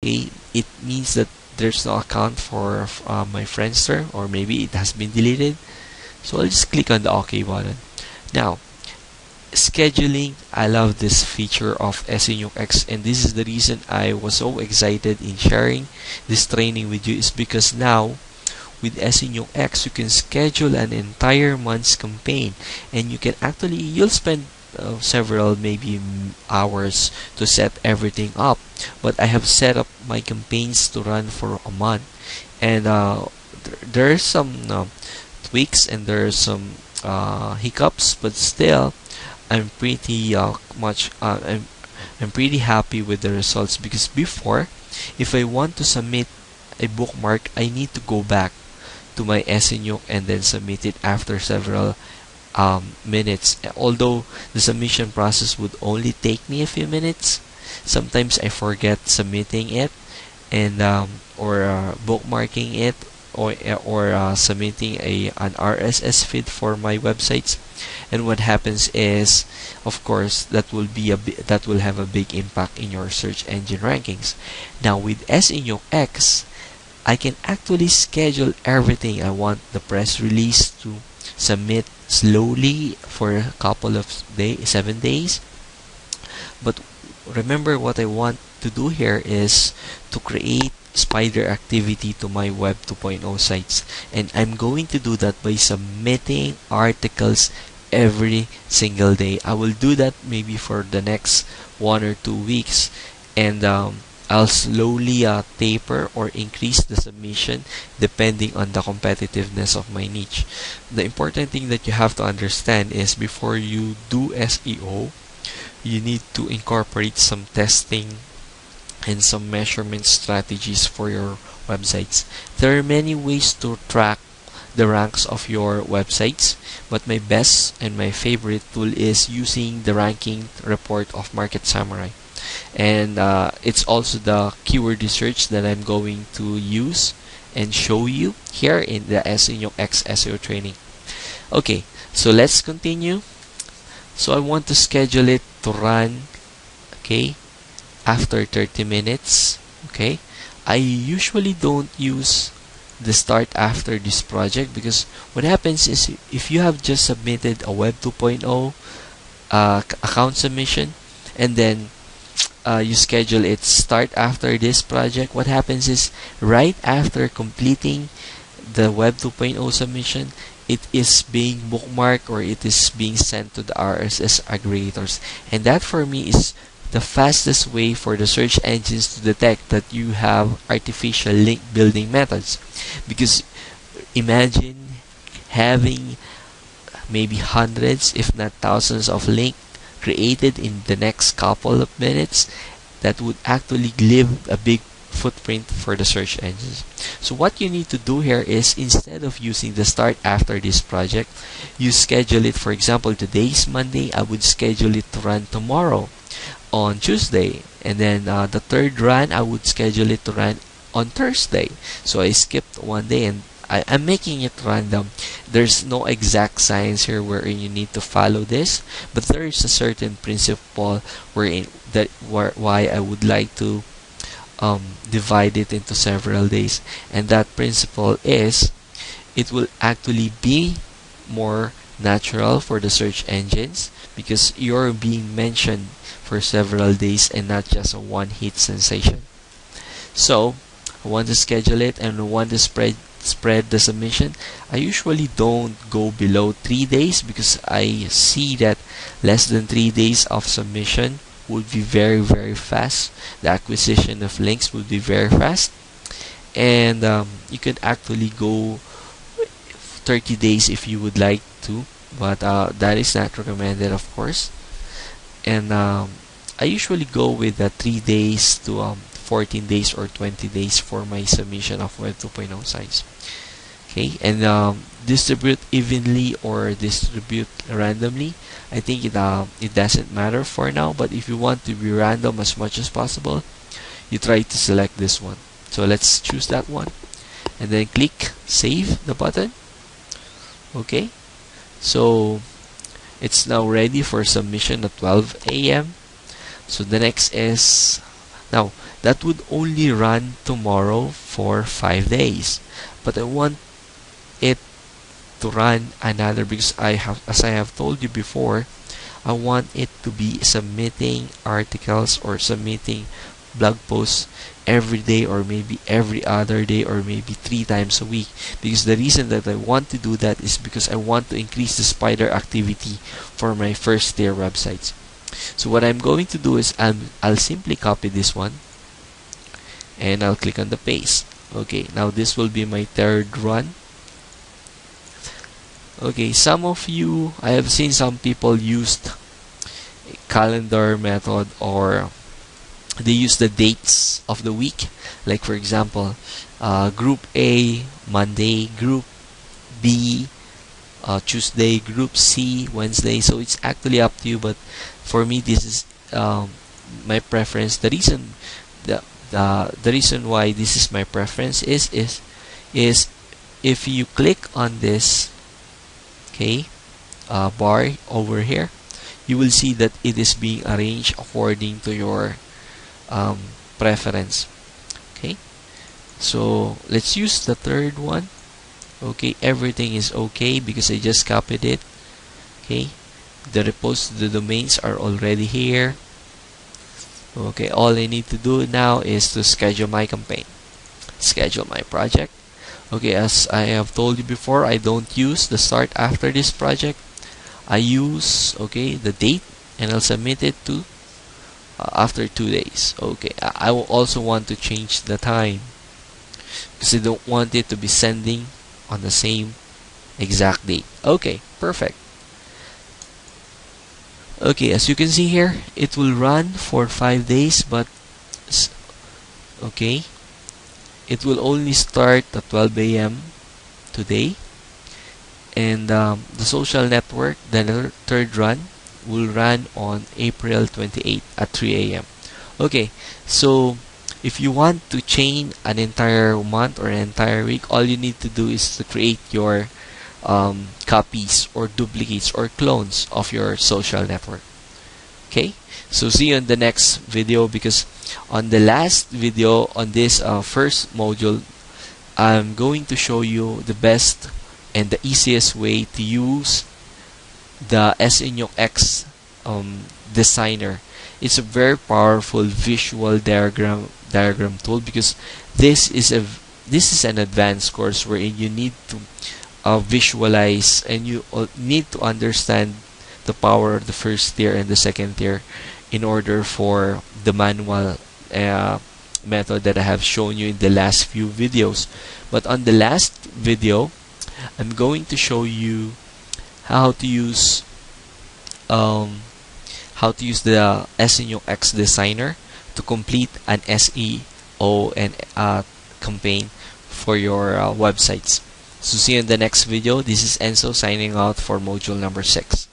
okay, it means that there's no account for my Friendster, or maybe it has been deleted. So I'll just click on the OK button. Now, scheduling, I love this feature of senuke X, and this is the reason I was so excited in sharing this training with you, is because now with senuke X you can schedule an entire month's campaign, and you can actually, you'll spend several maybe hours to set everything up, but I have set up my campaigns to run for a month, and there's some tweaks and there's some hiccups, but still I'm pretty I'm pretty happy with the results, because before, if I want to submit a bookmark, I need to go back to my senuke and then submit it after several minutes. Although the submission process would only take me a few minutes, sometimes I forget submitting it, and or bookmarking it, or submitting an RSS feed for my websites. And what happens is, of course, that will have a big impact in your search engine rankings. Now with senuke X, I can actually schedule everything. I want the press release to submit slowly for a couple of days, 7 days. But remember, what I want to do here is to create spider activity to my Web 2.0 sites, and I'm going to do that by submitting articles every single day. I will do that maybe for the next 1 or 2 weeks, and I'll slowly taper or increase the submission depending on the competitiveness of my niche. The important thing that you have to understand is, before you do SEO, you need to incorporate some testing and some measurement strategies for your websites. There are many ways to track the ranks of your websites, but my best and my favorite tool is using the ranking report of Market Samurai, and it's also the keyword research that I'm going to use and show you here in the senuke X SEO training. Okay, so let's continue. So I want to schedule it to run, okay, after 30 minutes. Okay, I usually don't use the start after this project, because what happens is, if you have just submitted a Web 2.0 account submission, and then you schedule it start after this project, what happens is, right after completing the Web 2.0 submission, it is being bookmarked, or it is being sent to the RSS aggregators, and that for me is the fastest way for the search engines to detect that you have artificial link building methods. Because imagine having maybe hundreds, if not thousands, of links created in the next couple of minutes. That would actually leave a big footprint for the search engines. So what you need to do here is, instead of using the start after this project, you schedule it. For example, today's Monday, I would schedule it to run tomorrow on Tuesday, and then the third run I would schedule it to run on Thursday. So I skipped one day, and I'm making it random. There's no exact science here wherein you need to follow this, but there is a certain principle why I would like to divide it into several days, and that principle is, it will actually be more natural for the search engines, because you're being mentioned for several days and not just a one-hit sensation. So I want to schedule it, and I want to spread the submission. I usually don't go below 3 days, because I see that less than 3 days of submission would be very, very fast. The acquisition of links would be very fast, and you could actually go 30 days if you would like to, but that is not recommended, of course. And I usually go with 3 days to 14 days or 20 days for my submission of Web 2.0 sites. Okay, and distribute evenly or distribute randomly. I think it doesn't matter for now, but if you want to be random as much as possible, you try to select this one. So let's choose that one, and then click save the button. Okay, so it's now ready for submission at 12 a.m. So the next is, now that would only run tomorrow for 5 days, but I want it to run another, because as I have told you before, I want it to be submitting articles or submitting blog posts every day, or maybe every other day, or maybe 3 times a week. Because the reason that I want to do that is because I want to increase the spider activity for my first tier websites. So what I'm going to do is I'll simply copy this one and I'll click on the paste. Okay, now this will be my third run. Okay, some of you, I have seen some people used a calendar method, or they use the dates of the week. Like for example, group A, Monday, group B, Tuesday, group C, Wednesday. So it's actually up to you, but for me, this is my preference. The reason the reason why this is my preference is if you click on this, okay, bar over here, you will see that it is being arranged according to your preference. Okay, so let's use the third one. Okay, everything is okay because I just copied it. Okay, the repos, the domains are already here. Okay, all I need to do now is to schedule my campaign, schedule my project. Okay, as I have told you before, I don't use the start after this project. I use, okay, the date, and I'll submit it to after 2 days. Okay, I will also want to change the time because I don't want it to be sending on the same exact date. Okay, perfect. Okay, as you can see here, it will run for 5 days, but okay, it will only start at 12 a.m. today, and the social network, the third run, will run on April 28 at 3 a.m. Okay, so if you want to chain an entire month or an entire week, all you need to do is to create your copies or duplicates or clones of your social network. Okay, so see you in the next video, because on the last video on this first module, I'm going to show you the best and the easiest way to use the senuke designer. It's a very powerful visual diagram tool, because this is an advanced course wherein you need to visualize, and you need to understand the power of the first tier and the second tier in order for the manual method that I have shown you in the last few videos. But on the last video, I'm going to show you how to use the senuke designer to complete an SEO and campaign for your websites. So see you in the next video. This is Enzo signing out for module number 6.